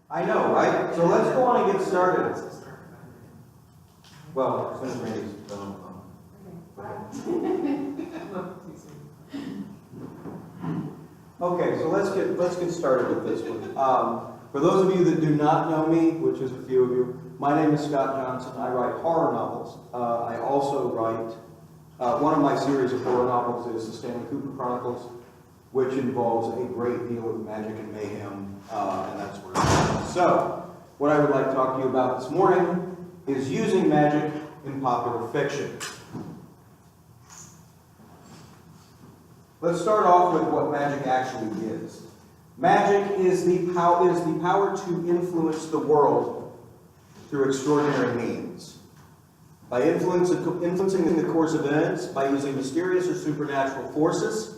I know, right? So let's go on and get started. Well, since Randy's done. Okay, so let's get started with this one. For those of you that do not know me, which is a few of you, my name is Scott Johnson. I write horror novels. I also write one of my series of horror novels is the Stanley Cooper Chronicles, which involves a great deal of magic and mayhem, and that's where it is. So, what I would like to talk to you about this morning is using magic in popular fiction. Let's start off with what magic actually is. Magic is the power to influence the world through extraordinary means. By influencing the course of events, by using mysterious or supernatural forces,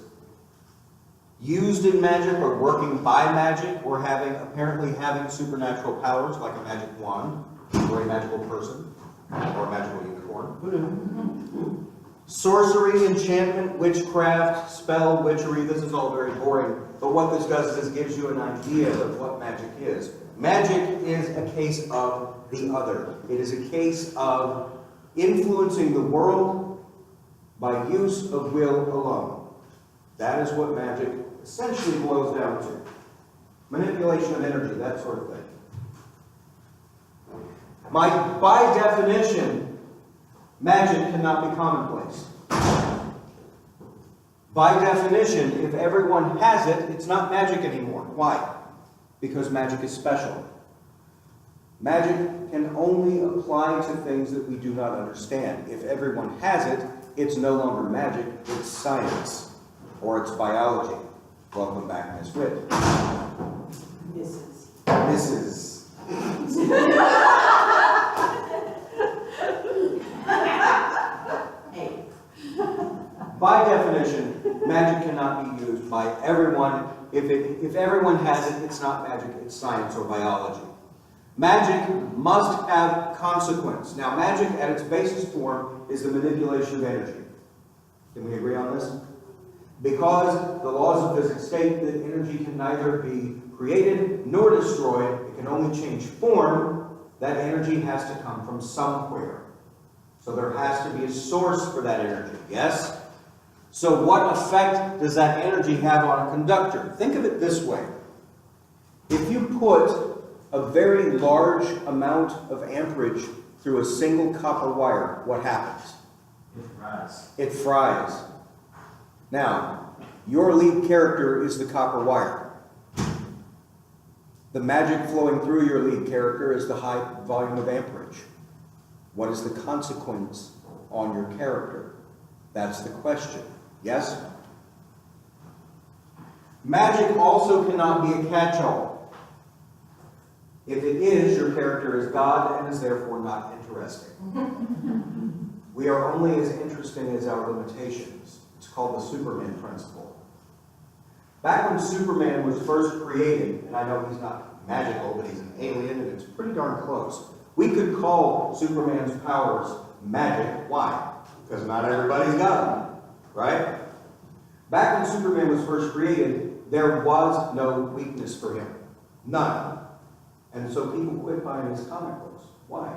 used in magic or working by magic, or apparently having supernatural powers like a magic wand, or a magical person, or a magical unicorn. Sorcery, enchantment, witchcraft, spell, witchery, this is all very boring, but what this does is this gives you an idea of what magic is. Magic is a case of the other. It is a case of influencing the world by use of will alone. That is what magic essentially boils down to. Manipulation of energy, that sort of thing. By definition, magic cannot be commonplace. By definition, if everyone has it, it's not magic anymore. Why? Because magic is special. Magic can only apply to things that we do not understand. If everyone has it, it's no longer magic, it's science, or it's biology. Welcome back, Miss Witt. Mrs. By definition, magic cannot be used by everyone. If everyone has it, it's not magic, it's science or biology. Magic must have consequence. Now, magic at its basis form is the manipulation of energy. Can we agree on this? Because the laws of physics state that energy can neither be created nor destroyed, it can only change form, that energy has to come from somewhere. So there has to be a source for that energy, yes? So what effect does that energy have on a conductor? Think of it this way. If you put a very large amount of amperage through a single copper wire, what happens? It fries. It fries. Now, your lead character is the copper wire. The magic flowing through your lead character is the high volume of amperage. What is the consequence on your character? That's the question. Yes? Magic also cannot be a catch-all. If it is, your character is God and is therefore not interesting. We are only as interesting as our limitations. It's called the Superman principle. Back when Superman was first created, and I know he's not magical, but he's an alien, and it's pretty darn close. We could call Superman's powers magic. Why? Because not everybody's got them, right? Back when Superman was first created, there was no weakness for him. None. And so people quit buying his comic books. Why?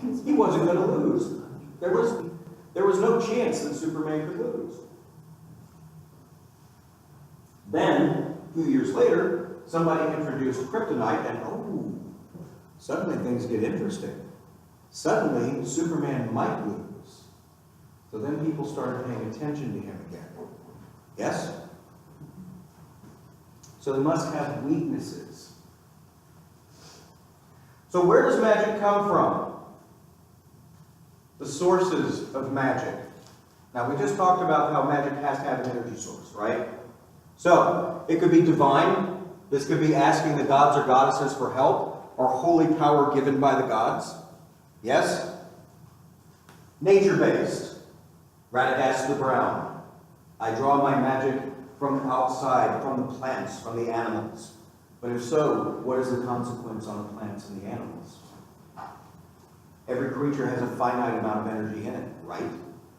He wasn't going to lose. There was no chance that Superman could lose. Then, a few years later, somebody introduced kryptonite, and suddenly things get interesting. Suddenly, Superman might lose. So then people started paying attention to him again. Yes? So they must have weaknesses. So where does magic come from? The sources of magic. Now, we just talked about how magic has to have an energy source, right? So, it could be divine. This could be asking the gods or goddesses for help, or holy power given by the gods. Yes? Nature-based. Radagast the Brown. I draw my magic from outside, from the plants, from the animals. But if so, what is the consequence on the plants and the animals? Every creature has a finite amount of energy in it, right?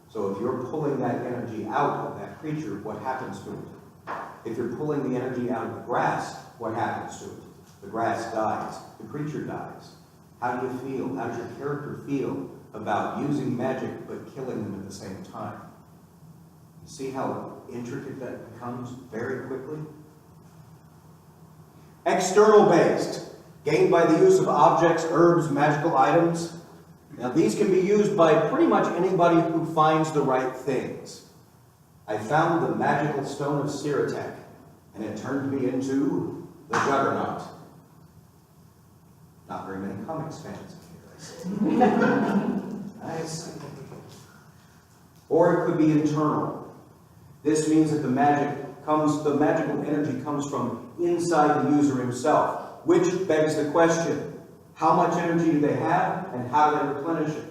So if you're pulling that energy out of that creature, what happens to it? If you're pulling the energy out of the grass, what happens to it? The grass dies. The creature dies. How do you feel? How does your character feel about using magic but killing them at the same time? You see how intricate that becomes very quickly? External based, gained by the use of objects, herbs, magical items. Now these can be used by pretty much anybody who finds the right things. I found the magical stone of Siratek, and it turned me into the Juggernaut. Not very many comics fans in here, I see. I see. Or it could be internal. This means that the magical energy comes from inside the user himself, which begs the question, how much energy do they have, and how do they replenish it?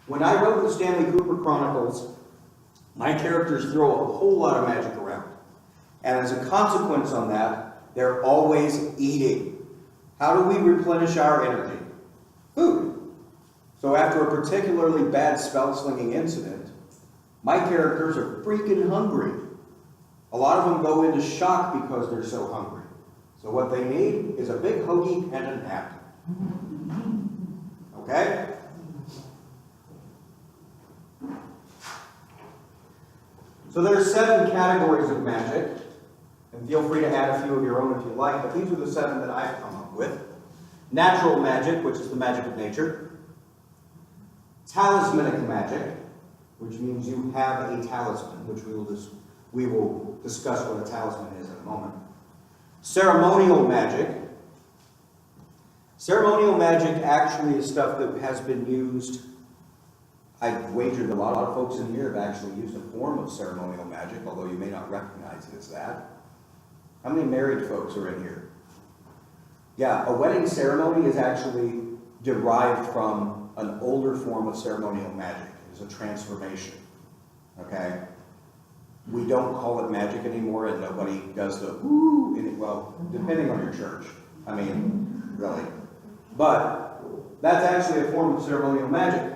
When I wrote the Stanley Cooper Chronicles, my characters throw a whole lot of magic around. And as a consequence on that, they're always eating. How do we replenish our energy? Food. So after a particularly bad spell-slinging incident, my characters are freaking hungry. A lot of them go into shock because they're so hungry. So what they need is a big hoagie and a nap. Okay? So there are 7 categories of magic, and feel free to add a few of your own if you like, but these are the 7 that I've come up with. Natural magic, which is the magic of nature. Talismanic magic, which means you have a talisman, which we will discuss what a talisman is in a moment. Ceremonial magic. Ceremonial magic actually is stuff that has been used. I've wagered a lot of folks in here have actually used a form of ceremonial magic, although you may not recognize it as that. How many married folks are in here? Yeah, a wedding ceremony is actually derived from an older form of ceremonial magic. It is a transformation. Okay? We don't call it magic anymore, and nobody does the woo in it. Well, depending on your church. I mean, really. But that's actually a form of ceremonial magic.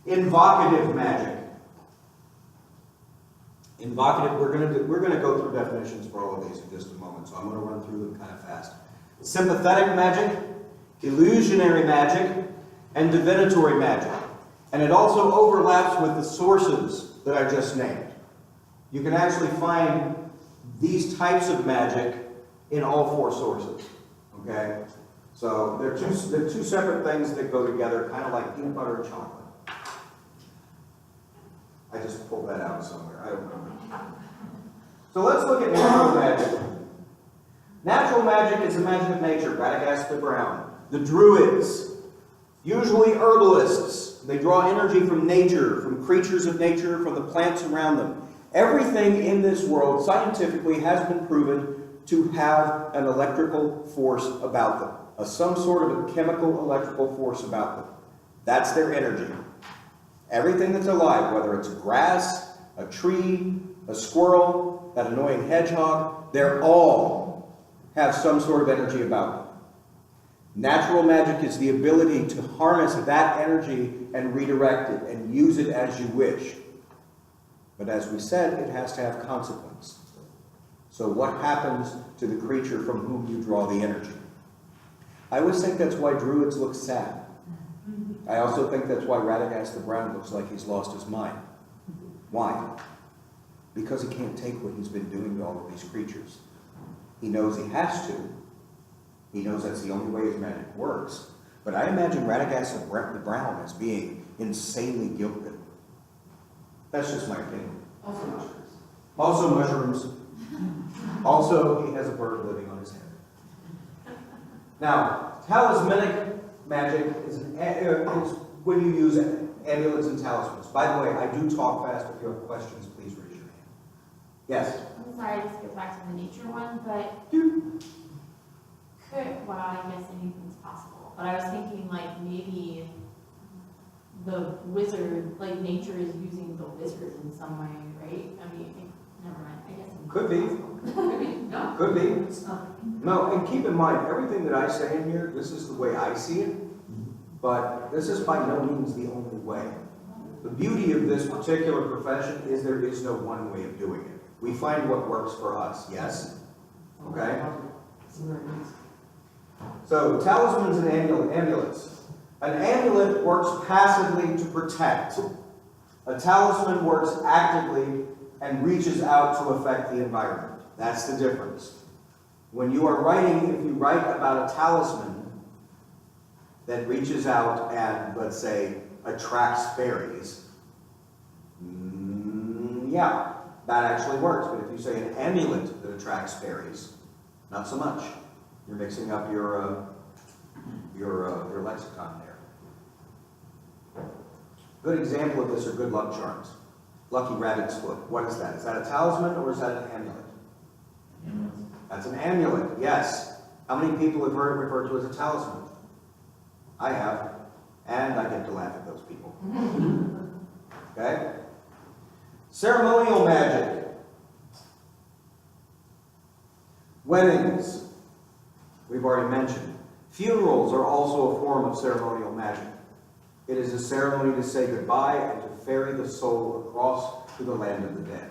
Invocative magic. Invocative, we're going to go through definitions for all of these in just a moment, so I'm going to run through them kind of fast. Sympathetic magic, illusionary magic, and divinatory magic. And it also overlaps with the sources that I just named. You can actually find these types of magic in all 4 sources. Okay? So they're two separate things that go together, kind of like peanut butter and chocolate. I just pulled that out somewhere. I don't remember. So let's look at natural magic. Natural magic is the magic of nature. Radagast the Brown. The Druids, usually herbalists. They draw energy from nature, from creatures of nature, from the plants around them. Everything in this world scientifically has been proven to have an electrical force about them. Some sort of a chemical electrical force about them. That's their energy. Everything that's alive, whether it's grass, a tree, a squirrel, that annoying hedgehog, they all have some sort of energy about them. Natural magic is the ability to harness that energy and redirect it and use it as you wish. But as we said, it has to have consequence. So what happens to the creature from whom you draw the energy? I always think that's why druids look sad. I also think that's why Radagast the Brown looks like he's lost his mind. Why? Because he can't take what he's been doing to all of these creatures. He knows he has to. He knows that's the only way his magic works. But I imagine Radagast the Brown as being insanely guilt-ridden. That's just my opinion. Also mushrooms. Also mushrooms. Also, he has a bird living on his head. Now, talismanic magic is when you use amulets and talismans. By the way, I do talk fast. If you have questions, please raise your hand. Yes? I'm sorry to skip back to the nature one, but well, I guess anything's possible. But I was thinking, like, maybe the wizard, like, nature is using the wizard in some way, right? I mean, never mind. I guess it's Could be. Could be. No. Could be. No, and keep in mind, everything that I say in here, this is the way I see it, but this is by no means the only way. The beauty of this particular profession is there is no one way of doing it. We find what works for us, yes? Okay? So, talismans and amulets. An amulet works passively to protect. A talisman works actively and reaches out to affect the environment. That's the difference. When you are writing, if you write about a talisman that reaches out and, let's say, attracts fairies, yeah, that actually works. But if you say an amulet that attracts fairies, not so much. You're mixing up your lexicon there. Good example of this are good luck charms. Lucky rabbit's foot. What is that? Is that a talisman or is that an amulet? That's an amulet, yes. How many people have heard it referred to as a talisman? I have. And I get to laugh at those people. Okay? Ceremonial magic. Weddings, we've already mentioned. Funerals are also a form of ceremonial magic. It is a ceremony to say goodbye and to ferry the soul across to the land of the dead.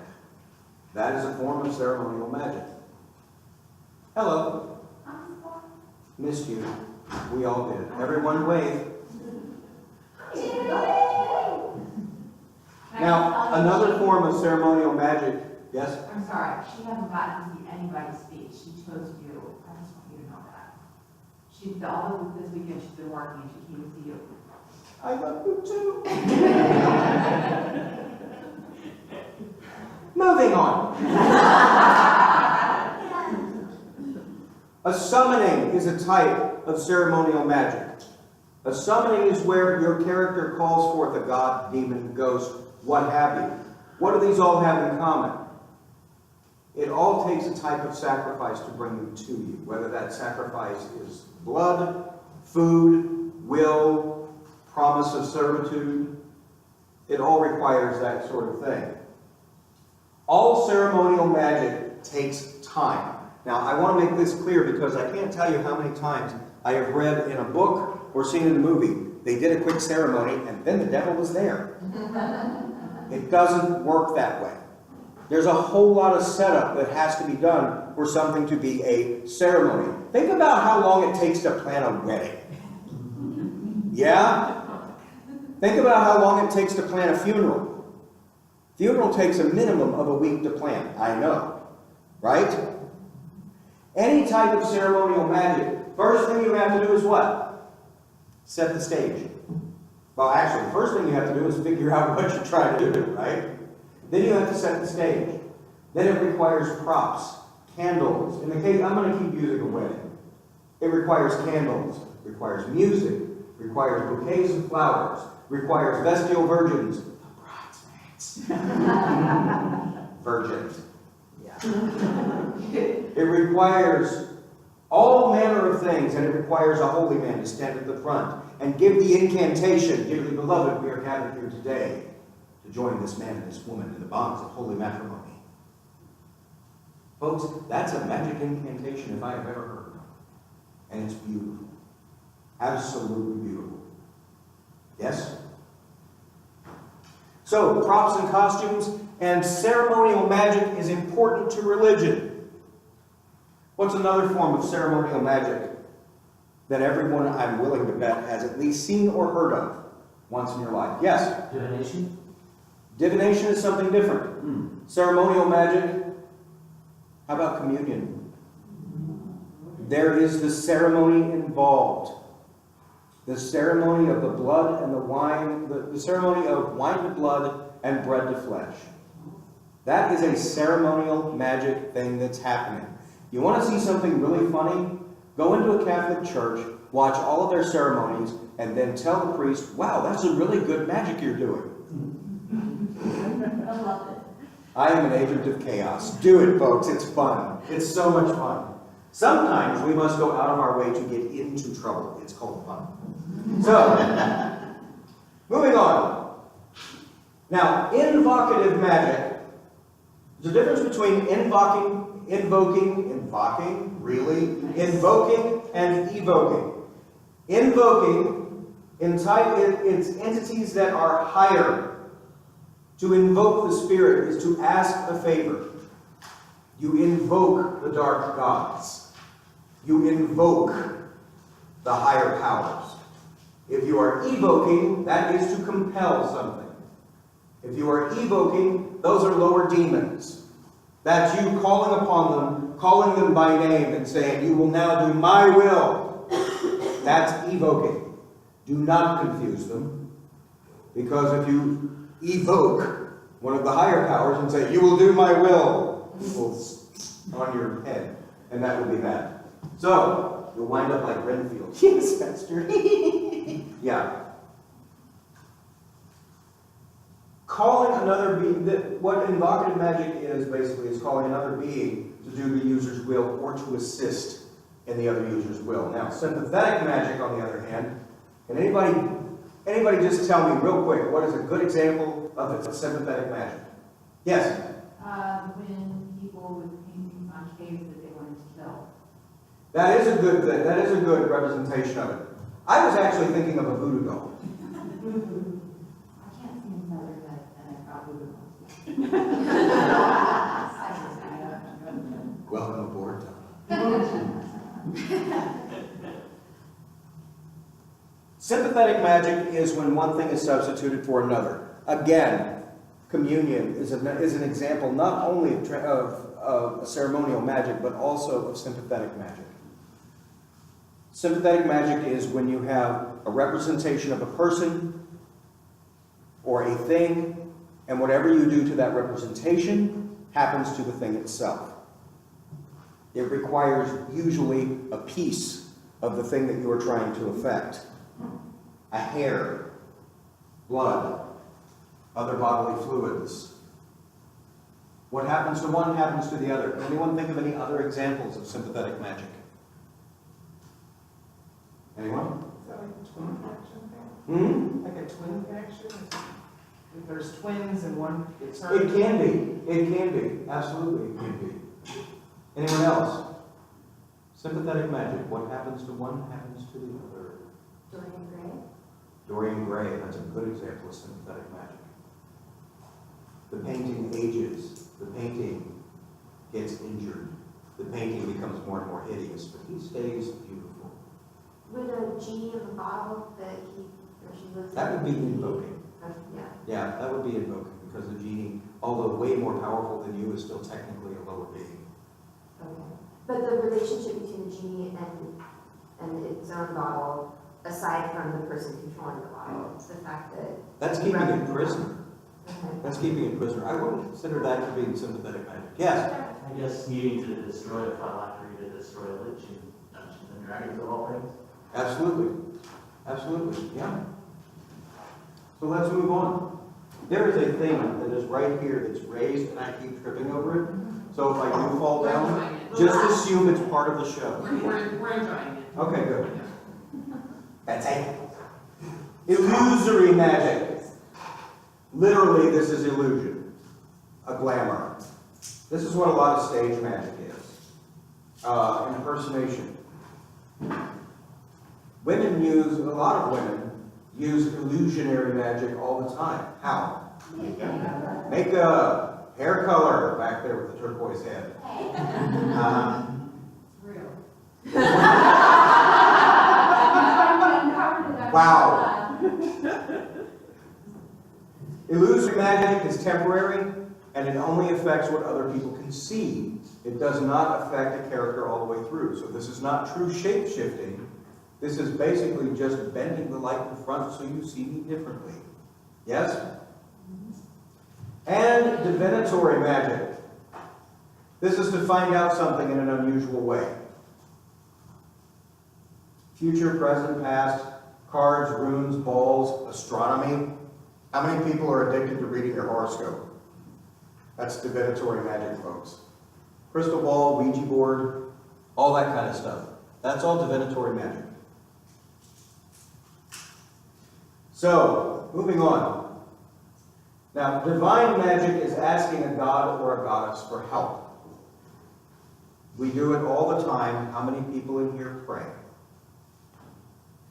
That is a form of ceremonial magic. Hello. Missed you. We all did. Everyone wave. Now, another form of ceremonial magic. Yes? I'm sorry, she hasn't gotten to see anybody speak. She chose you. I just want you to know that. All of this weekend she's been working and she came to see you. I love you too. Moving on. A summoning is a type of ceremonial magic. A summoning is where your character calls forth a god, demon, ghost, what have you. What do these all have in common? It all takes a type of sacrifice to bring you to you, whether that sacrifice is blood, food, will, promise of servitude. It all requires that sort of thing. All ceremonial magic takes time. Now, I want to make this clear because I can't tell you how many times I have read in a book or seen in a movie, they did a quick ceremony and then the devil was there. It doesn't work that way. There's a whole lot of setup that has to be done for something to be a ceremony. Think about how long it takes to plan a wedding. Yeah? Think about how long it takes to plan a funeral. Funeral takes a minimum of a week to plan. I know. Right? Any type of ceremonial magic, first thing you have to do is what? Set the stage. Well, actually, the first thing you have to do is figure out what you're trying to do, right? Then you have to set the stage. Then it requires props, candles. In the case, I'm going to keep using a wedding. It requires candles, requires music, requires bouquets of flowers, requires vestal virgins, the bridesmaids. Virgins. Yeah. It requires all manner of things, and it requires a holy man to stand at the front and give the incantation, "Dearly beloved, we are gathered here today to join this man and this woman in the bonds of holy matrimony." Folks, that's a magic incantation if I have ever heard one. And it's beautiful. Absolutely beautiful. Yes? So, props and costumes and ceremonial magic is important to religion. What's another form of ceremonial magic that everyone, I'm willing to bet, has at least seen or heard of once in your life? Yes? Divination? Divination is something different. Ceremonial magic, how about communion? There is the ceremony involved. The ceremony of the blood and the wine, the ceremony of wine to blood and bread to flesh. That is a ceremonial magic thing that's happening. You want to see something really funny? Go into a Catholic church, watch all of their ceremonies, and then tell the priest, "Wow, that's a really good magic you're doing." I love it. I am an agent of chaos. Do it, folks. It's fun. It's so much fun. Sometimes we must go out of our way to get into trouble. It's called fun. So, moving on. Now, invocative magic. There's a difference between invoking, and evoking. Invoking, it's entities that are higher. To invoke the spirit is to ask a favor. You invoke the dark gods. You invoke the higher powers. If you are evoking, that is to compel something. If you are evoking, those are lower demons. That's you calling upon them, calling them by name and saying, you will now do my will. That's evoking. Do not confuse them. Because if you evoke one of the higher powers and say, you will do my will, on your head. And that would be bad. So, you'll wind up like Renfield. Yes, Master. Yeah. Calling another being, what invocative magic is basically is calling another being to do the user's will or to assist in the other user's will. Now, sympathetic magic, on the other hand, can anybody just tell me real quick what is a good example of sympathetic magic? Yes? When people would paint things on caves that they wanted to kill. That is a good thing. That is a good representation of it. I was actually thinking of a voodoo doll. I can't see another than I probably would. Welcome aboard, Tom. Sympathetic magic is when one thing is substituted for another. Again, communion is an example not only of ceremonial magic, but also of sympathetic magic. Sympathetic magic is when you have a representation of a person or a thing, and whatever you do to that representation happens to the thing itself. It requires usually a piece of the thing that you are trying to affect. A hair, blood, other bodily fluids. What happens to one happens to the other. Can anyone think of any other examples of sympathetic magic? Anyone? Is that like a twin connection thing? Like a twin connection? If there's twins and one gets hurt? It can be. It can be. Absolutely, it can be. Anyone else? Sympathetic magic. What happens to one happens to the other. Dorian Gray? Dorian Gray. That's a good example of sympathetic magic. The painting ages. The painting gets injured. The painting becomes more and more hideous, but he stays beautiful. Would a genie in the bottle that he or she lives in? That would be invoking. Yeah. Yeah, that would be invoking, because the genie, although way more powerful than you, is still technically a lower being. Okay. But the relationship between the genie and its own bottle, aside from the person controlling the bottle, it's the fact that... That's keeping it prisoner. Okay. That's keeping it prisoner. I wouldn't consider that to be sympathetic magic. Yes? I guess needing to destroy a phylactery to destroy a lich in Dungeons and Dragons of all things. Absolutely. Absolutely. Yeah. So let's move on. There is a thing that is right here that's raised, and I keep tripping over it. So if I do fall down, just assume it's part of the show. We're enjoying it. Okay, good. That's it. Illusory magic. Literally, this is illusion. A glamour. This is what a lot of stage magic is. Impersonation. A lot of women use illusionary magic all the time. How? Makeup, hair color, back there with the turquoise head. Real. Wow. Illusory magic is temporary, and it only affects what other people can see. It does not affect a character all the way through. So this is not true shape-shifting. This is basically just bending the light in front so you see me differently. Yes? And divinatory magic. This is to find out something in an unusual way. Future, present, past, cards, runes, balls, astronomy. How many people are addicted to reading your horoscope? That's divinatory magic, folks. Crystal ball, Ouija board, all that kind of stuff. That's all divinatory magic. So, moving on. Now, divine magic is asking a god or a goddess for help. We do it all the time. How many people in here pray?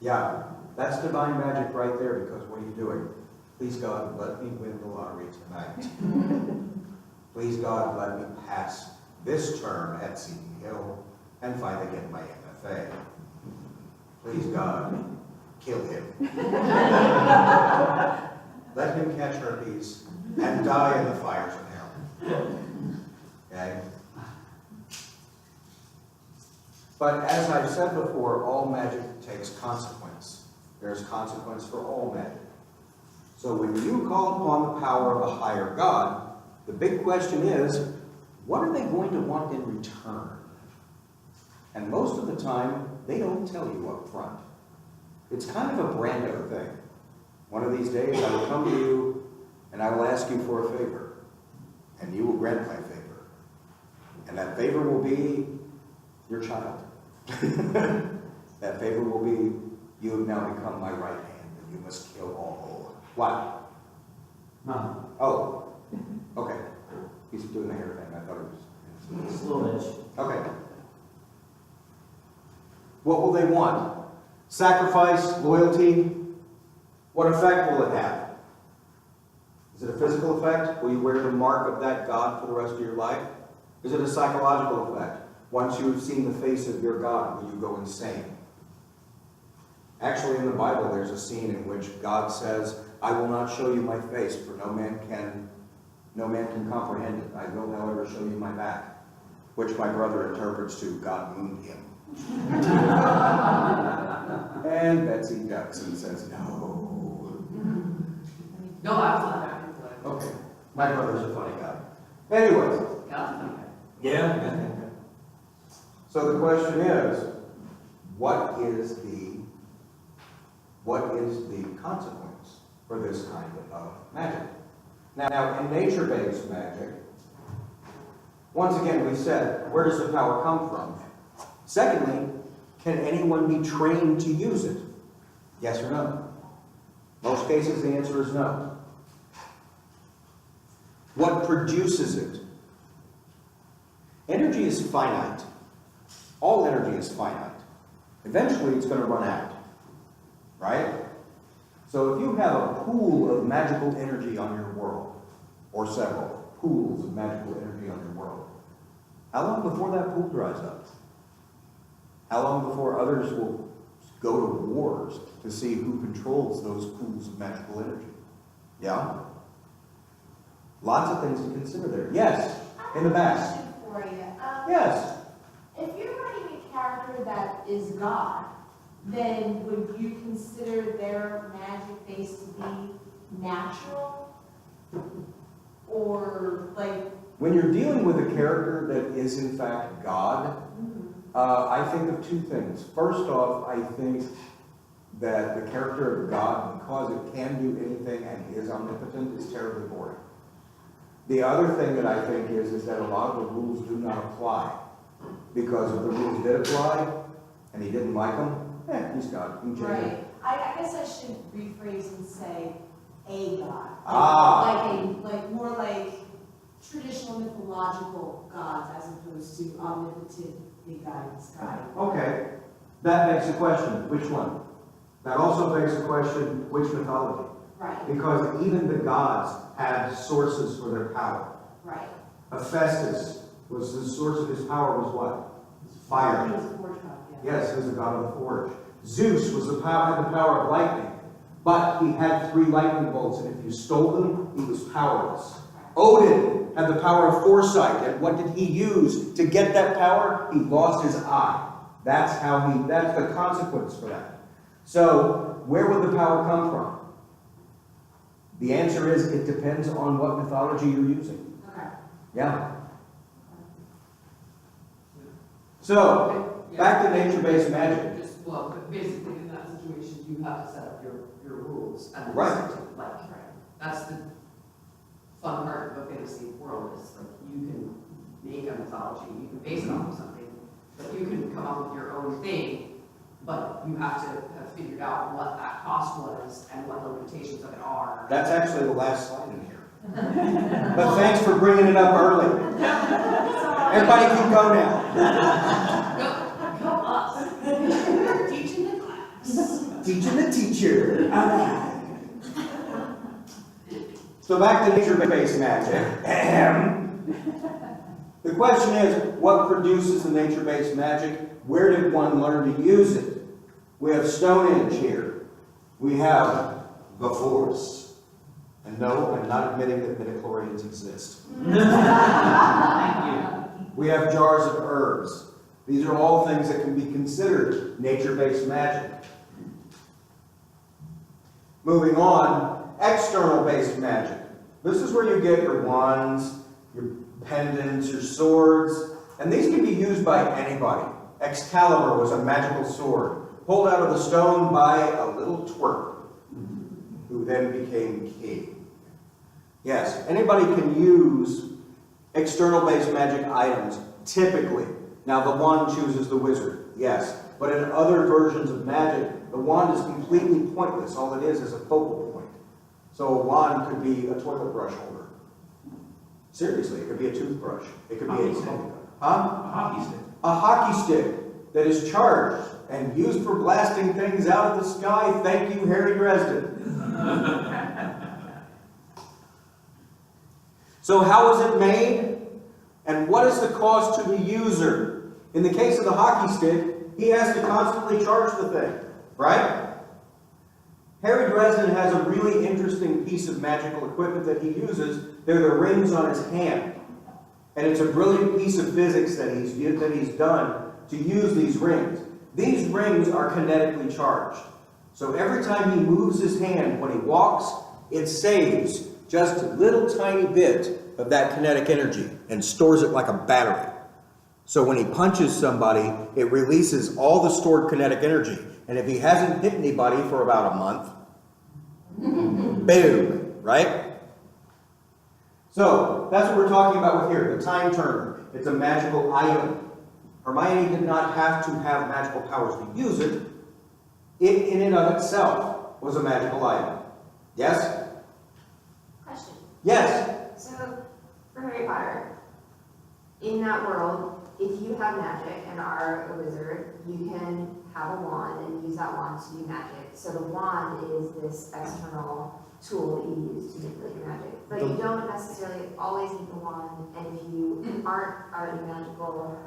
Yeah, that's divine magic right there, because what are you doing? Please God, let me win the lottery tonight. Please God, let me pass this term at Seton Hill and finally get my MFA. Please, God, kill him. Let him catch herpes and die in the fires of hell. Okay? But as I've said before, all magic takes consequence. There's consequence for all magic. So when you call upon the power of a higher God, the big question is, what are they going to want in return? And most of the time, they don't tell you up front. It's kind of a Brando thing. One of these days, I will come to you and I will ask you for a favor, and you will grant my favor. And that favor will be your child. That favor will be, you have now become my right hand, and you must kill all. What? No. Oh, okay. He's doing the hair thing. I thought it was. It's a little edge. Okay. What will they want? Sacrifice, loyalty? What effect will it have? Is it a physical effect? Will you wear the mark of that God for the rest of your life? Is it a psychological effect? Once you've seen the face of your God, will you go insane? Actually, in the Bible, there's a scene in which God says, I will not show you my face, for no man can comprehend it. I will, however, show you my back, which my brother interprets to God mooned him. And Betsy Jackson says, no. No, I was not there. Okay, my brother's a funny guy. Anyways. God's funny guy. Yeah. So the question is, what is the consequence for this kind of magic? Now, in nature-based magic, once again, we said, where does the power come from? Secondly, can anyone be trained to use it? Yes or no? Most cases, the answer is no. What produces it? Energy is finite. All energy is finite. Eventually, it's going to run out. Right? So if you have a pool of magical energy on your world, or several pools of magical energy on your world, how long before that pool dries up? How long before others will go to wars to see who controls those pools of magical energy? Yeah? Lots of things to consider there. Yes, in the back. I have a question for you. Yes. If you're writing a character that is God, then would you consider their magic base to be natural? Or like... When you're dealing with a character that is in fact God, I think of two things. First off, I think that the character of God, because it can do anything and is omnipotent, is terribly boring. The other thing that I think is that a lot of the rules do not apply. Because if the rules did apply, and he didn't like them, he's God. He can change Right. it. I guess I should rephrase and say a God. Like more like traditional mythological gods as opposed to omnipotent, big guy in the sky. Okay. That begs the question, which one? That also begs the question, which mythology? Right, Because even the gods had sources for their power. right. Hephaestus was the source of his power was what? Fire. He was a forge god, yeah. Yes, he was the god of the forge. Zeus was had the power of lightning, but he had 3 lightning bolts, and if you stole them, he was powerless. Odin had the power of foresight, and what did he use to get that power? He lost his eye. That's the consequence for that. So, where would the power come from? The answer is, it depends on what mythology you're using. Okay. Yeah. So, back to nature-based magic. Well, but basically in that situation, you have to set up your rules and then Right. stick to it. Like, that's the fun part of a fantasy world is like you can make a mythology, you can base it off of something, but you can come up with your own thing, but you have to have figured out what that cost was and what the limitations of it are. That's actually the last slide in here. But thanks for bringing it up early. Everybody can go now. Go us. Teaching the class. Teaching the teacher. So back to nature-based magic. The question is, what produces the nature-based magic? Where did one learn to use it? We have Stonehenge here. We have the Force. And no, I'm not admitting that midichlorians exist. Thank you. We have jars of herbs. These are all things that can be considered nature-based magic. Moving on, external-based magic. This is where you get your wands, your pendants, your swords, and these can be used by anybody. Excalibur was a magical sword, pulled out of the stone by a little twerp, who then became king. Yes, anybody can use external-based magic items, typically. Now, the wand chooses the wizard, yes. But in other versions of magic, the wand is completely pointless. All it is a focal point. So a wand could be a toilet brush holder. Seriously, it could be a toothbrush. It could be Hockey a... stick. Huh? A hockey stick. A hockey stick that is charged and used for blasting things out of the sky. Thank you, Harry Dresden. So how is it made? And what is the cost to the user? In the case of the hockey stick, he has to constantly charge the thing, right? Harry Dresden has a really interesting piece of magical equipment that he uses. They're the rings on his hand. And it's a brilliant piece of physics that he's done to use these rings. These rings are kinetically charged. So every time he moves his hand when he walks, it saves just a little tiny bit of that kinetic energy and stores it like a battery. So when he punches somebody, it releases all the stored kinetic energy. And if he hasn't hit anybody for about a month, boom, right? So that's what we're talking about with here, the time turner. It's a magical item. Hermione did not have to have magical powers to use it. It in and of itself was a magical item. Yes? Question. Yes. So, for Harry Potter, in that world, if you have magic and are a wizard, you can have a wand and use that wand to do magic. So the wand is this external tool that you use to manipulate your magic. But you don't necessarily always need the wand, and if you aren't already magical,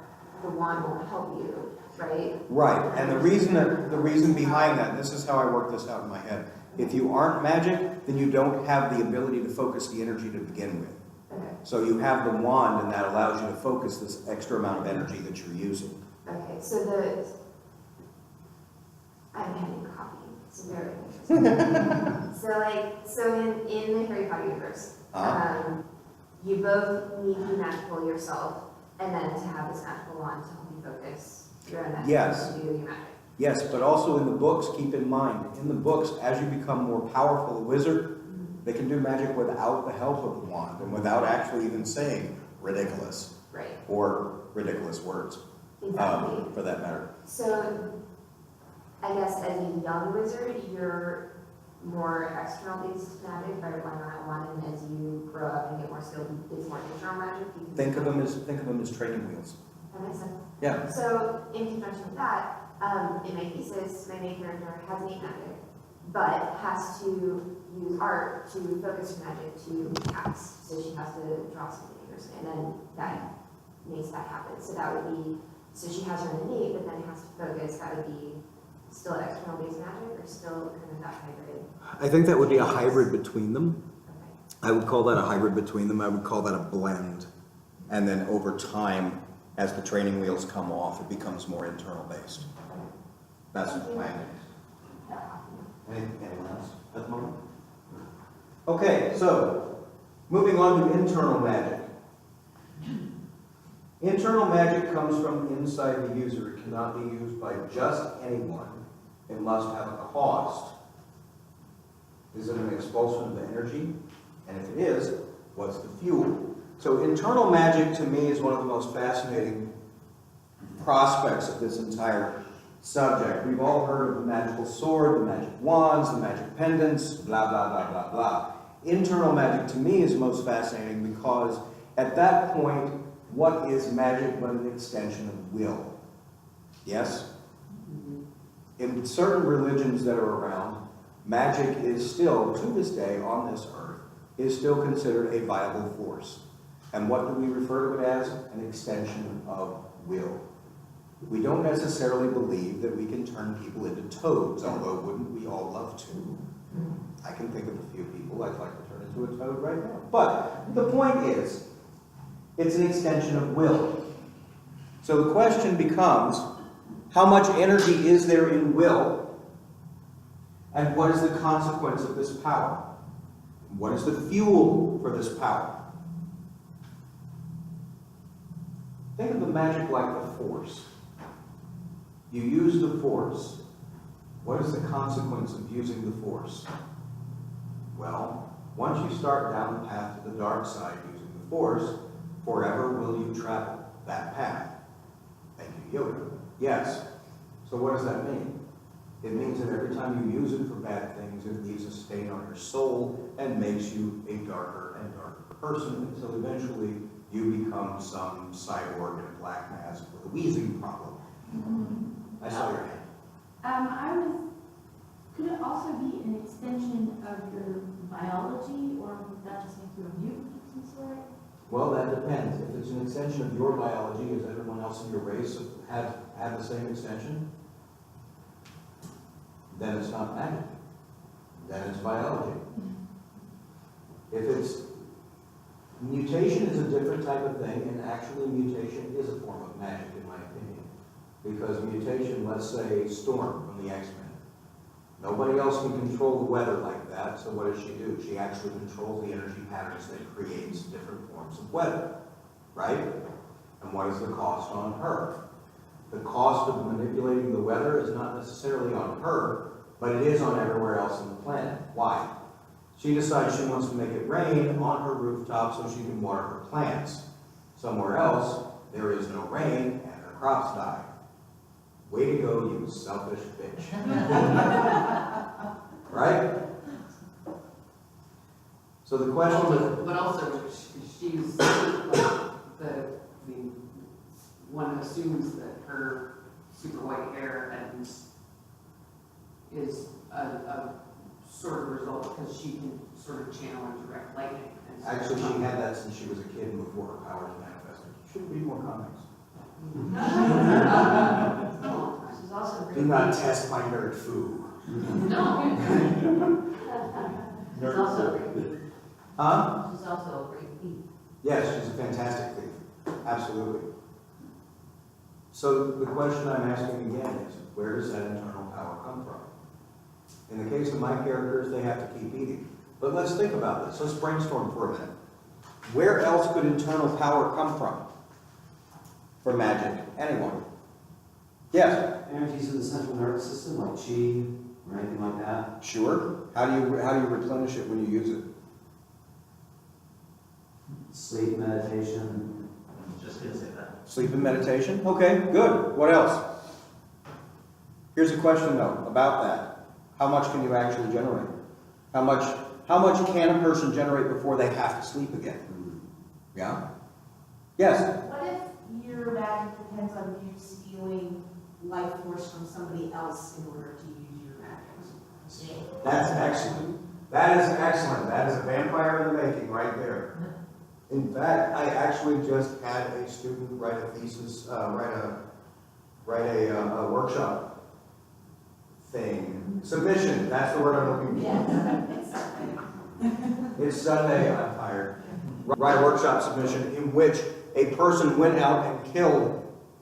the wand won't help you, right? Right, and the reason behind that, this is how I work this out in my head. If you aren't magic, then you don't have the ability to focus the energy to begin with. Okay. So you have the wand, and that allows you to focus this extra amount of energy that you're using. Okay, so I'm having a copy, it's very interesting. So in the Harry Potter universe, you both need to be magical yourself, and then to have this magical wand to help you focus your own magic Yes. and do your magic. Yes, but also in the books, keep in mind, in the books, as you become more powerful a wizard, they can do magic without the help of the wand, and without actually even saying ridiculous, Right, or ridiculous words, exactly. for that matter. So, I guess as a young wizard, you're more external based magic by relying on that one, and as you grow up and get more skilled, it's more internal magic. You can Think of them as training wheels. That makes sense. Yeah. So, in conjunction with that, in my thesis, my main character has innate magic, but has to use art to focus her magic to cast. So she has to draw something or something, and then that makes that happen. So that would be, so she has her innate, but then has to focus. That would be still external based magic, or still kind of that hybrid? I think that would be a hybrid between them. Okay. I would call that a hybrid between them. I would call that a blend. And then over time, as the training wheels come off, it becomes more internal based. That's the plan. Anyone else at the moment? Okay, so moving on to internal magic. Internal magic comes from inside the user. It cannot be used by just anyone. It must have a cost. Is it an expulsion of the energy? And if it is, what's the fuel? So internal magic to me is one of the most fascinating prospects of this entire subject. We've all heard of the magical sword, the magic wands, the magic pendants, blah, blah, blah, blah, blah. Internal magic to me is most fascinating because at that point, what is magic but an extension of will? Yes? In certain religions that are around, magic is still, to this day on this earth, is still considered a viable force. And what do we refer to it as? An extension of will. We don't necessarily believe that we can turn people into toads, although wouldn't we all love to? I can think of a few people I'd like to turn into a toad right now. But the point is, it's an extension of will. So the question becomes, how much energy is there in will? And what is the consequence of this power? What is the fuel for this power? Think of the magic like the Force. You use the Force. What is the consequence of using the Force? Well, once you start down the path to the dark side using the Force, forever will you travel that path. Thank you, Yoda. Yes. So what does that mean? It means that every time you use it for bad things, it leaves a stain on your soul and makes you a darker and darker person until eventually you become some cyborg in a black mask with a wheezing problem. I saw your hand. Could it also be an extension of your biology, or would that just make you a mutant of some sort? Well, that depends. If it's an extension of your biology, does everyone else in your race have the same extension? Then it's not magic. Then it's biology. If it's mutation is a different type of thing, and actually mutation is a form of magic, in my opinion. Because mutation, let's say Storm from the X-Men. Nobody else can control the weather like that, so what does she do? She actually controls the energy patterns that creates different forms of weather, right? And what is the cost on her? The cost of manipulating the weather is not necessarily on her, but it is on everywhere else on the planet. Why? She decides she wants to make it rain on her rooftop so she can water her plants. Somewhere else, there is no rain and her crops die. Way to go, you selfish bitch. Right? So the question is... But also, she's like one assumes that her super white hair and is a sort of result because she can sort of channel and direct lightning. And so Actually, she had that since she was a kid and before her powers manifested. She should read more comics. She's also Do not test my nerd foo. No. She's also a great thief. Huh? She's also a great thief. Yes, she's a fantastic thief. Absolutely. So the question I'm asking again is, where does that internal power come from? In the case of my characters, they have to keep eating. But let's think about this. Let's brainstorm for a minute. Where else could internal power come from? For magic? Anyone? Yes? Energies in the central nervous system, like chi or anything like that. Sure. How do you replenish it when you use it? Sleep, meditation. I'm just gonna say that. Sleep and meditation? Okay, good. What else? Here's a question though, about that. How much can you actually generate? How much can a person generate before they have to sleep again? Yeah? Yes? What if your magic depends on you stealing life force from somebody else in order to use your magic? That's excellent. That is excellent. That is a vampire in the making right there. In fact, I actually just had a student write a thesis, write a workshop thing. Submission, that's the word I'm looking for. Yes. It's Sunday, I'm tired. Write a workshop submission in which a person went out and killed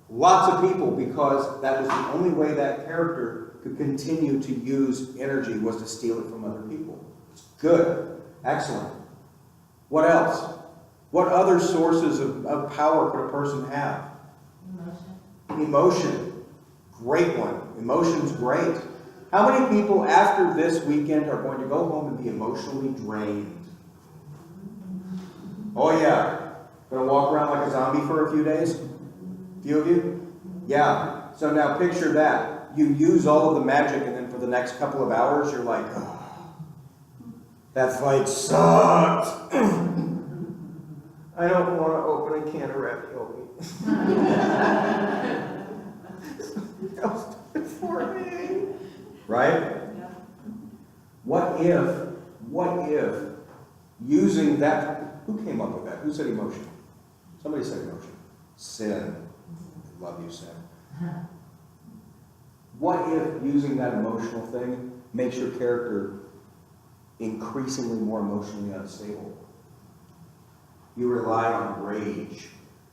lots of people because that was the only way that character could continue to use energy was to steal it from other people. It's good. Excellent. What else? What other sources of power could a person have? Emotion. Emotion. Great one. Emotion's great. How many people after this weekend are going to go home and be emotionally drained? Oh yeah. Gonna walk around like a zombie for a few days? Few of you? Yeah. So now picture that. You use all of the magic and then for the next couple of hours you're like, oh, that fight sucked. I don't want to open a can of ravioli. That was good for me. Right? Yeah. What if using that, who came up with that? Who said emotion? Somebody said emotion. Sin. I love you, Sin. What if using that emotional thing makes your character increasingly more emotionally unstable? You rely on rage.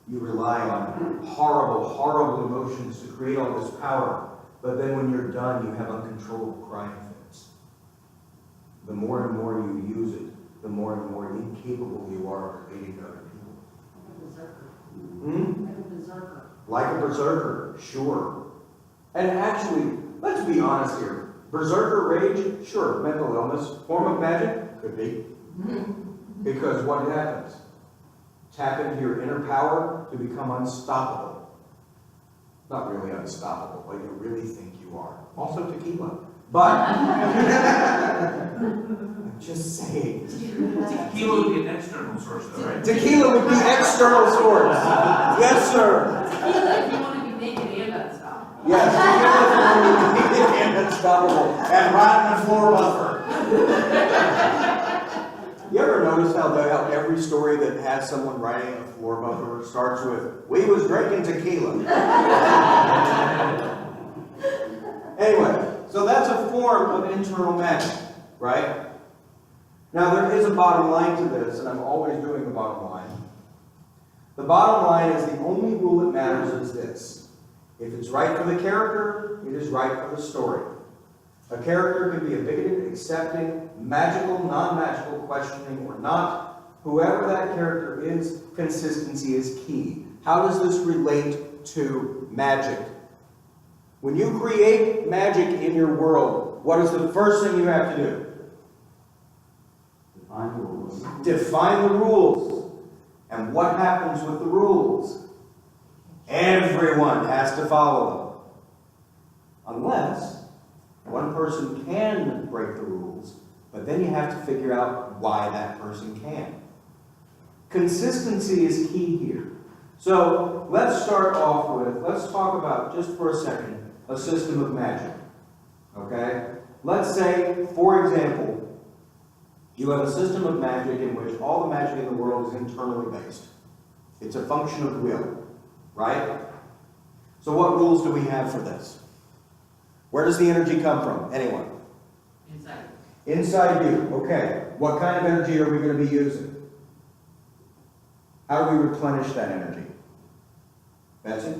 You rely on horrible, horrible emotions to create all this power. But then when you're done, you have uncontrollable crying fits. The more and more you use it, the more and more incapable you are of relating to other people. Like a berserker. Like a berserker, sure. And actually, let's be honest here. Berserker rage, sure. Mental illness, form of magic, could be. Because what happens? Tap into your inner power to become unstoppable. Not really unstoppable, but you really think you are. Also tequila. But, I'm just saying. Tequila would be an external source though, right? Tequila would be external source. Yes, sir. Tequila if you want to be naked and unstoppable. Yes, tequila and unstoppable. And riding the floor buffer. You ever notice how every story that has someone riding a floor buffer starts with, "We was drinking tequila." Anyway, so that's a form of internal magic, right? Now there is a bottom line to this, and I'm always doing the bottom line. The bottom line is the only rule that matters is this. If it's right for the character, it is right for the story. A character can be a bigoted, accepting, magical, non-magical, questioning, or not. Whoever that character is, consistency is key. How does this relate to magic? When you create magic in your world, what is the first thing you have to do? Define rules. Define the rules. And what happens with the rules? Everyone has to follow them. Unless one person can break the rules, but then you have to figure out why that person can. Consistency is key here. So let's start off with, let's talk about, just for a second, a system of magic. Okay? Let's say, for example, you have a system of magic in which all the magic in the world is internally based. It's a function of will, right? So what rules do we have for this? Where does the energy come from? Anyone? Inside. Inside you. Okay. What kind of energy are we going to be using? How do we replenish that energy? Betsy?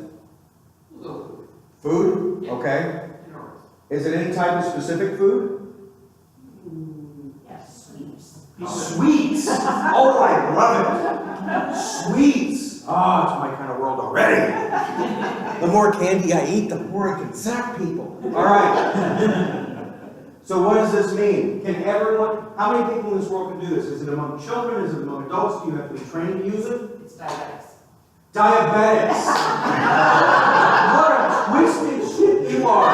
Little Food? Yeah. Okay. enormous. Is it any type of specific food? Yes, sweeps. Sweets! Oh, I love it! Sweets! Oh, it's my kind of world already. The more candy I eat, the more I can zap people. All right. So what does this mean? Can everyone, how many people in this world can do this? Is it among children? Is it among adults? Do you have to be trained to use it? It's diabetics. Diabetics! What a twisted shit you are!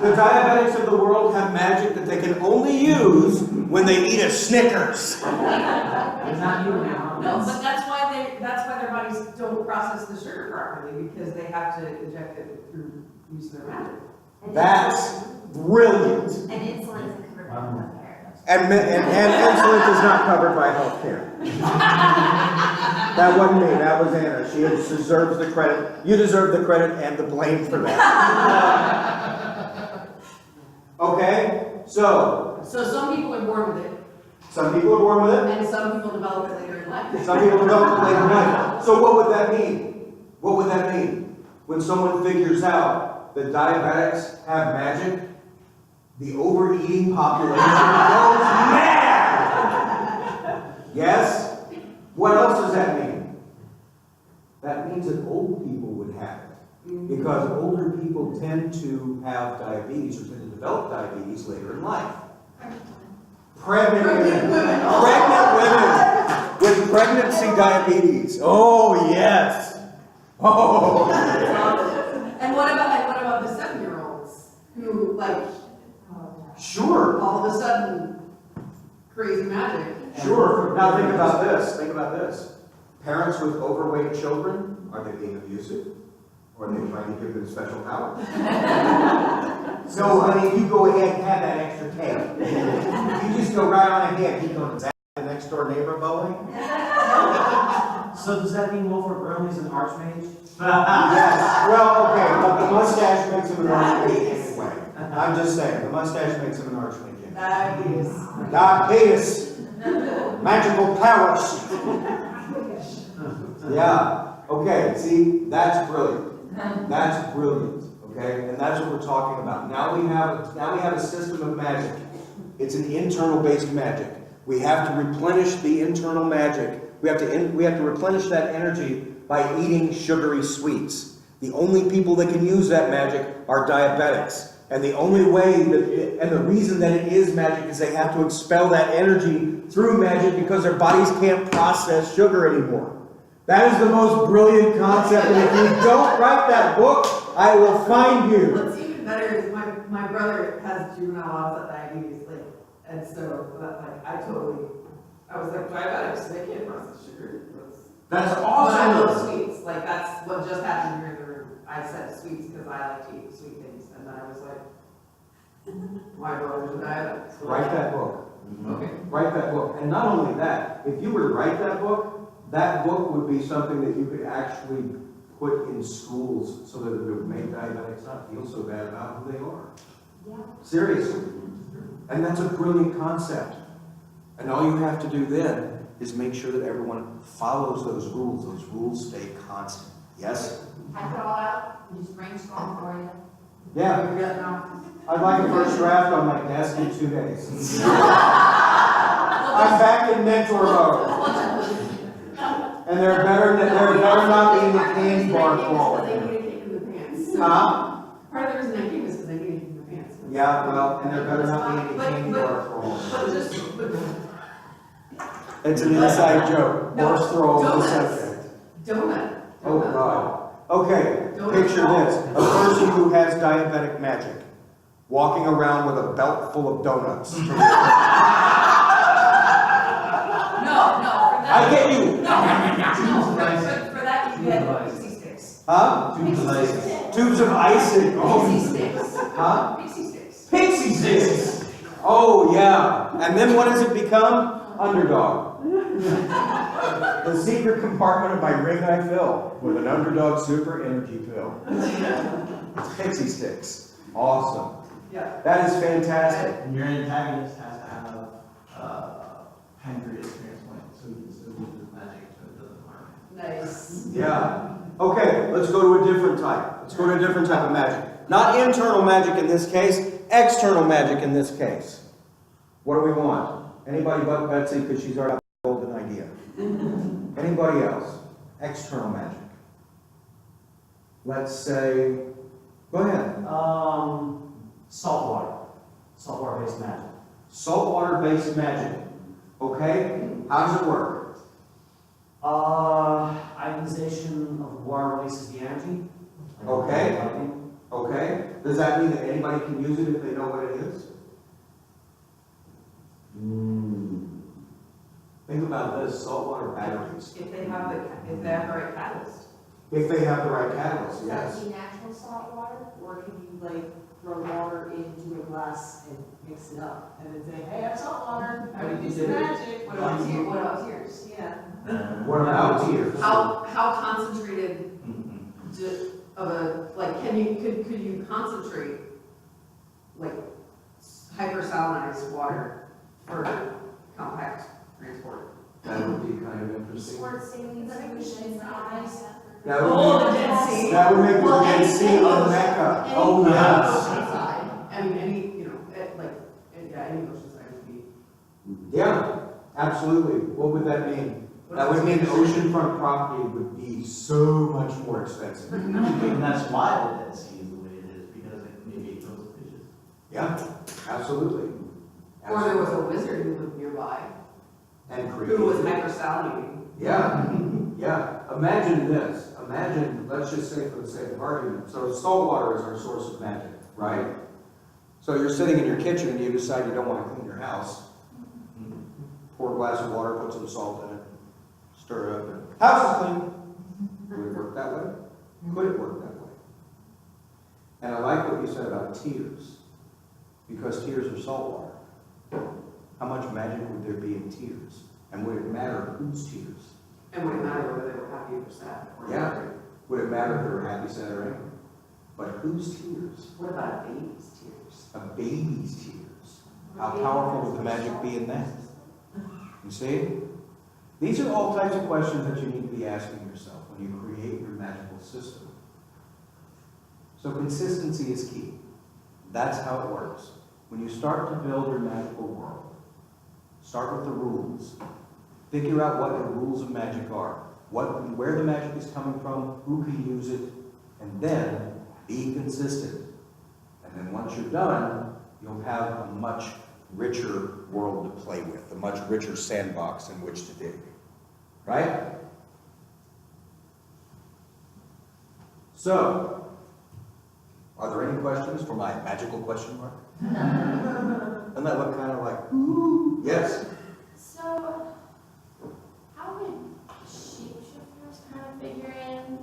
The diabetics of the world have magic that they can only use when they eat a Snickers. It's not you now. No, but that's why their bodies don't process the sugar properly, because they have to inject it through use of their magic. That's brilliant. And insulin isn't covered by healthcare. And insulin is not covered by health care. That wasn't me, that was Anna. She deserves the credit. You deserve the credit and the blame for that. Okay, so So some people are born with it, some people are born with it. and some people develop it later in life. Some people develop it later in life. So what would that mean? What would that mean? When someone figures out that diabetics have magic, the overeating population goes mad! Yes? What else does that mean? That means that old people would have it. Because older people tend to have diabetes or tend to develop diabetes later in life. Pregnant women. Pregnant women with pregnancy diabetes. Oh, yes. Oh. And what about the 7-year-olds who, like, Sure. all of a sudden, crazy magic? Sure. Now think about this. Think about this. Parents with overweight children, are they being abusive? Or are they trying to give them special power? No, honey, you go ahead and have that extra cake. You just go right on ahead. You go to the next door neighbor bowling. So does that mean Wilford Burnley's an archmage? Yes, well, okay, but the mustache makes him an archmage anyway. I'm just saying, the mustache makes him an archmage anyway. Diabetes, magical powers. Yeah, okay, see, that's brilliant. That's brilliant, okay? And that's what we're talking about. Now we have a system of magic. It's an internal based magic. We have to replenish the internal magic. We have to replenish that energy by eating sugary sweets. The only people that can use that magic are diabetics. And the only way and the reason that it is magic is they have to expel that energy through magic because their bodies can't process sugar anymore. That is the most brilliant concept, and if you don't write that book, I will find you. What's even better is my brother has juvenile onset diabetes, and so, I was like, diabetics, they can't process sugar. That's But awesome. I love sweets, that's what just happened here in the room. I said sweets because I like to eat sweet things, and then I was like, my brother's a diabetic. Write that book. Okay. Write that book. And not only that, if you were to write that book would be something that you could actually put in schools so that it would make diabetics not feel so bad about who they are. Yeah. Seriously. And that's a brilliant concept. And all you have to do then is make sure that everyone follows those rules. Those rules stay constant. Yes? Type it all out, and just brainstorm for you. Yeah. Figure it out. I'd like a first draft on my desk in 2 days. I'm back in mentor mode. And there better not be any candy bar quality. They need a kick in the pants. Huh? Part of the reason I came is because I need a kick in the pants. Yeah, well, and there better not be any candy bar quality. It's an inside joke. No, Horse throw over the donuts. subject. Donut. Oh, God. Okay, Donut. picture this. A person who has diabetic magic, walking around with a belt full of donuts. No, for that. I get you. No, for that you get pixie sticks. Huh? Tubes of icing. Oh. Pixie sticks. Huh? Pixie sticks. Pixie sticks. Oh, yeah. And then what does it become? Underdog. The secret compartment of my ring I fill with an underdog super energy pill. Pixie sticks. Awesome. Yeah. That is fantastic. And your antagonist has to have pancreas transplant, so he can still use his magic so it doesn't harm him. Nice. Yeah. Okay, let's go to a different type. Let's go to a different type of magic. Not internal magic in this case, external magic in this case. What do we want? Anybody but Betsy, because she's already got the golden idea. Anybody else? External magic. Let's say, go ahead. Saltwater-based magic. Saltwater-based magic. Okay, how does it work? Ionization of water releases the energy. Okay. Lightning. Okay, does that mean that anybody can use it if they know what it is? Think about this, saltwater batteries. If they have the right catalyst. If they have the right catalyst, Does that yes. be natural salt water, or can you like throw water into a glass and mix it up, and then say, hey, I have salt water, I would do some magic. What about tears? What about tears? Yeah. What about tears? How concentrated of a, like, could you concentrate, like, hypersalinized water for compact transport? That would be kind of interesting. Or saline solutions, eyes. That would Oh, make, the Dead Sea. that would make the Well, Dead any- Sea any a ocean. mecca. Any Oh, yes. oceanside. I mean, any oceanside would be. Yeah, absolutely. What would that mean? That would mean oceanfront property would be so much more expensive. And that's why the Dead Sea is the way it is, because it maybe it kills fishes. Yeah, absolutely. Or there was a wizard who lived nearby, And who was creative. hypersalinating. Yeah, yeah. Imagine this. Imagine, let's just say for the sake of argument, so salt water is our source of magic, right? So you're sitting in your kitchen and you decide you don't want to clean your house. Pour a glass of water, put some salt in it, stir it up, and house is clean. Would it work that way? Could it work that way? And I like what you said about tears, because tears are salt water. How much magic would there be in tears? And would it matter whose tears? And would it matter whether they were happy or sad? Or Yeah. Would it matter if they were happy, sad, or angry? But whose tears? What about a baby's tears? A baby's tears. How powerful would the magic be in that? You see? These are all types of questions that you need to be asking yourself when you create your magical system. So consistency is key. That's how it works. When you start to build your magical world, start with the rules. Figure out what the rules of magic are, where the magic is coming from, who can use it, and then be consistent. And then once you're done, you'll have a much richer world to play with, a much richer sandbox in which to dig. Right? So, are there any questions for my magical question mark? Doesn't that look kind of like, ooh, yes? So, how would shapeshifters kind of figure in?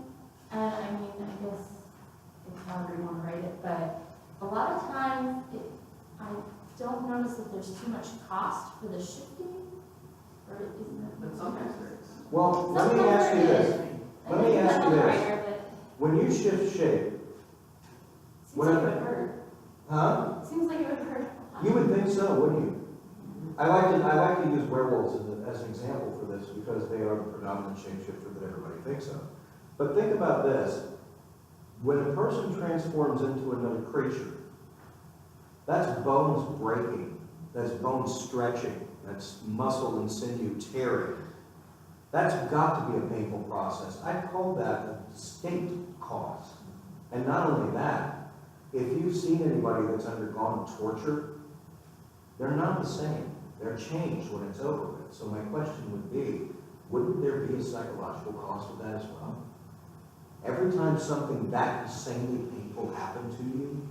And I mean, I guess it's however you want to write it, but a lot of times I don't notice that there's too much cost for the shifting, or isn't it? But sometimes there is. Well, let me ask you this. Let me ask you this. When you shift shape, Seems like it would hurt. huh? Seems like it would hurt. You would think so, wouldn't you? I like to use werewolves as an example for this because they are the predominant shapeshifter that everybody thinks of. But think about this. When a person transforms into another creature, that's bones breaking, that's bones stretching, that's muscle and sinew tearing. That's got to be a painful process. I call that a distinct cost. And not only that, if you've seen anybody that's undergone torture, they're not the same. They're changed when it's over with. So my question would be, wouldn't there be a psychological cost of that as well? Every time something that insanely painful happened to you,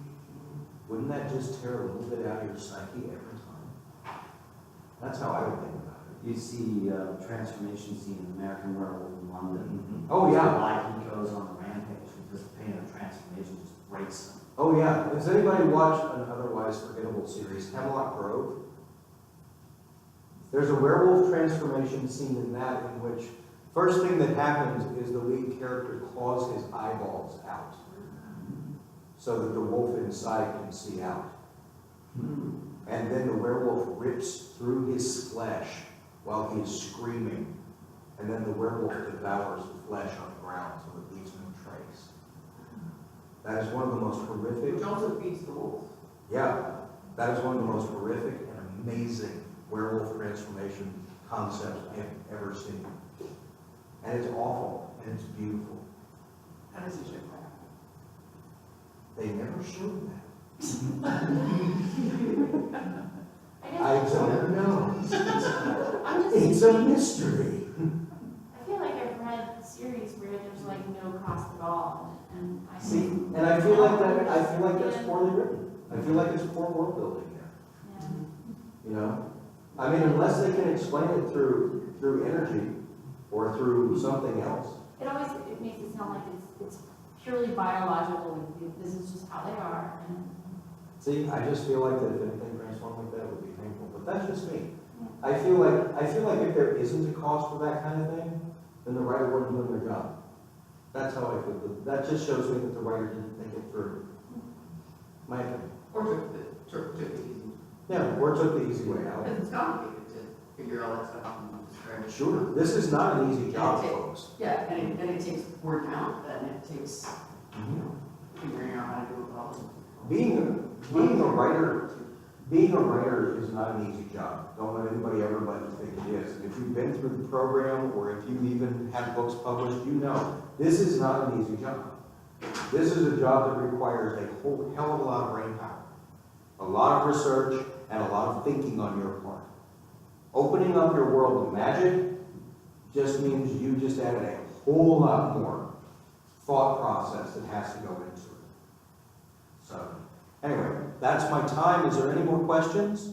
wouldn't that just tear a little bit out of your psyche every time? That's how I would think about it. You see transformation scene in American Werewolf in London. Oh yeah. Why he goes on a rampage because the pain of transformation just breaks him. Oh yeah. Has anybody watched an otherwise forgettable series, Hemlock Grove? There's a werewolf transformation scene in that in which first thing that happens is the lead character claws his eyeballs out so that the wolf inside can see out. And then the werewolf rips through his flesh while he is screaming. And then the werewolf devours the flesh on the ground so it leaves no trace. That is one of the most horrific. Which also feeds the wolf. Yeah, that is one of the most horrific and amazing werewolf transformation concepts I've ever seen. And it's awful, and it's beautiful. How does he shift that? They never showed that. I I don't know. I'm just It's a mystery. I feel like I've read series where there's like no cost at all, and I See, and I feel like that's poorly written. I feel like it's poor world building there. Yeah. You know? I mean, unless they can explain it through energy or through something else. It makes it sound like it's purely biological. Like, this is just how they are. And See, I just feel like that if anything transformed like that would be painful. But that's just me. I feel like if there isn't a cost for that kind of thing, then the writer wasn't doing their job. That's how I feel. That just shows me that the writer didn't think it through. My opinion. Or took the easy. Yeah, or took the easy way out. Because it's complicated to figure all that stuff out and describe. Sure, this is not an easy job, folks. Yeah, and it takes word count, and it takes, figuring out how to do it well. Being a writer is not an easy job. Don't let anybody ever let you think it is. If you've been through the program or if you've even had books published, you know this is not an easy job. This is a job that requires a whole hell of a lot of brain power, a lot of research, and a lot of thinking on your part. Opening up your world to magic just means you just added a whole lot more thought process that has to go into it. So, anyway, that's my time. Is there any more questions?